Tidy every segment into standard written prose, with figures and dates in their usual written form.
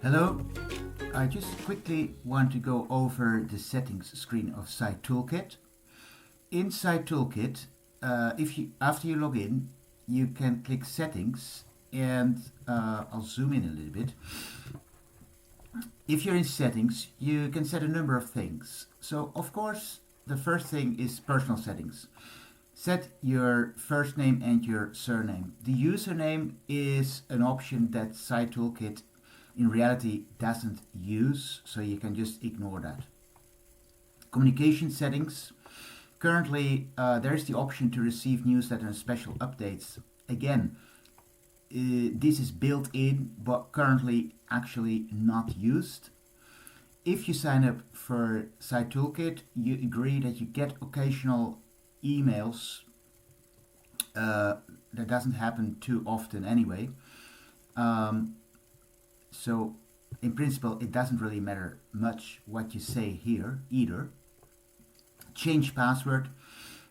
Hello, I just quickly want to go over the settings screen of PsyToolkit. In PsyToolkit, after you log in, you can click settings and I'll zoom in a little bit. If you're in settings, you can set a number of things. So of course, the first thing is personal settings. Set your first name and your surname. The username is an option that PsyToolkit in reality doesn't use, so you can just ignore that. Communication settings. Currently, there's the option to receive newsletter and special updates. Again, this is built in, but currently actually not used. If you sign up for PsyToolkit, you agree that you get occasional emails. That doesn't happen too often anyway. So in principle, it doesn't really matter much what you say here either. Change password.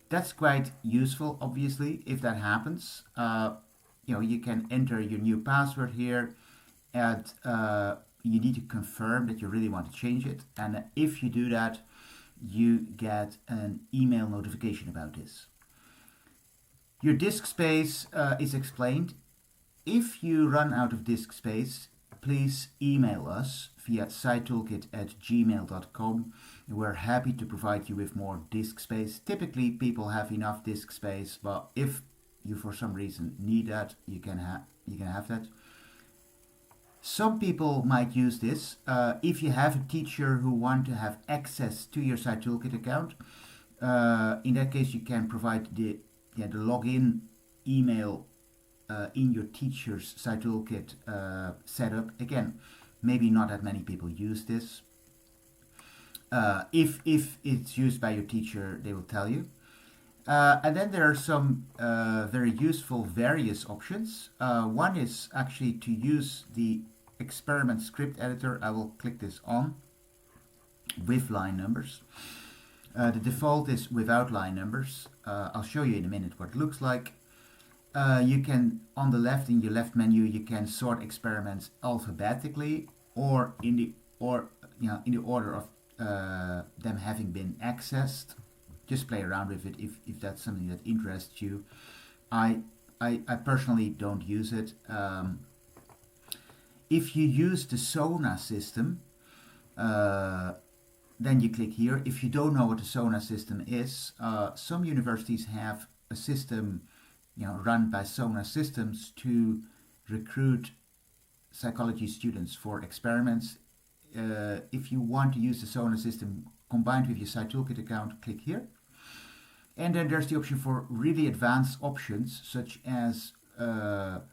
That's quite useful, obviously, if that happens. You can enter your new password here, and you need to confirm that you really want to change it. And if you do that, you get an email notification about this. Your disk space is explained. If you run out of disk space, please email us via psytoolkit@gmail.com. We're happy to provide you with more disk space. Typically, people have enough disk space, but if you for some reason need that, you can have that. Some people might use this. If you have a teacher who want to have access to your PsyToolkit account, in that case, you can provide the login email in your teacher's PsyToolkit setup. Again, maybe not that many people use this. If it's used by your teacher, they will tell you. And then there are some very useful various options. One is actually to use the experiment script editor. I will click this on with line numbers. The default is without line numbers. I'll show you in a minute what it looks like. You can, on the left, in your left menu, you can sort experiments alphabetically or in the order of them having been accessed. Just play around with it if that's something that interests you. I personally don't use it. If you use the SONA system, then you click here. If you don't know what the SONA system is, some universities have a system run by SONA Systems to recruit psychology students for experiments. If you want to use the SONA system combined with your PsyToolkit account, click here. And then there's the option for really advanced options, such as the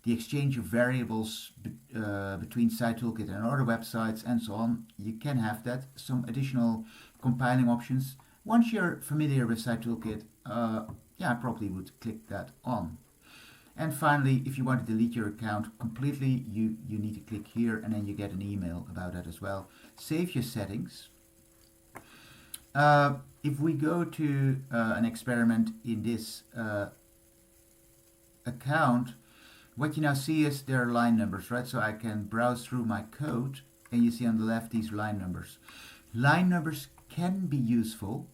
exchange of variables between PsyToolkit and other websites and so on. You can have that. Some additional compiling options. Once you're familiar with PsyToolkit, I probably would click that on. And finally, if you want to delete your account completely, you need to click here, and then you get an email about that as well. Save your settings. If we go to an experiment in this account, what you now see is there are line numbers, right? So I can browse through my code, and you see on the left these line numbers. Line numbers can be useful,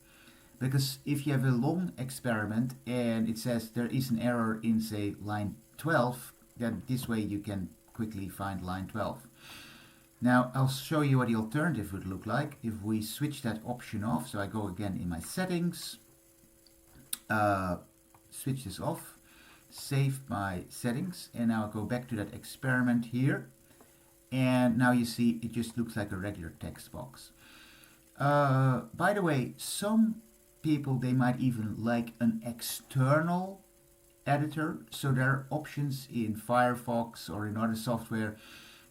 because if you have a long experiment and it says there is an error in, say, line 12, then this way you can quickly find line 12. Now I'll show you what the alternative would look like if we switch that option off. So I go again in my settings, switch this off, save my settings, and now I'll go back to that experiment here. And now you see it just looks like a regular text box. By the way, some people, they might even like an external editor. So there are options in Firefox or in other software,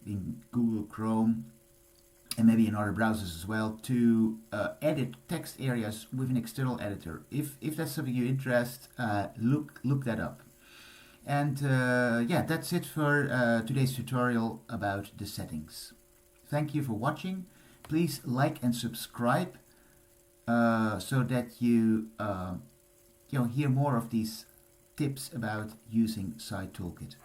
in Google Chrome, and maybe in other browsers as well, to edit text areas with an external editor. If that's something you interest, look that up. And that's it for today's tutorial about the settings. Thank you for watching. Please like and subscribe so that you hear more of these tips about using PsyToolkit.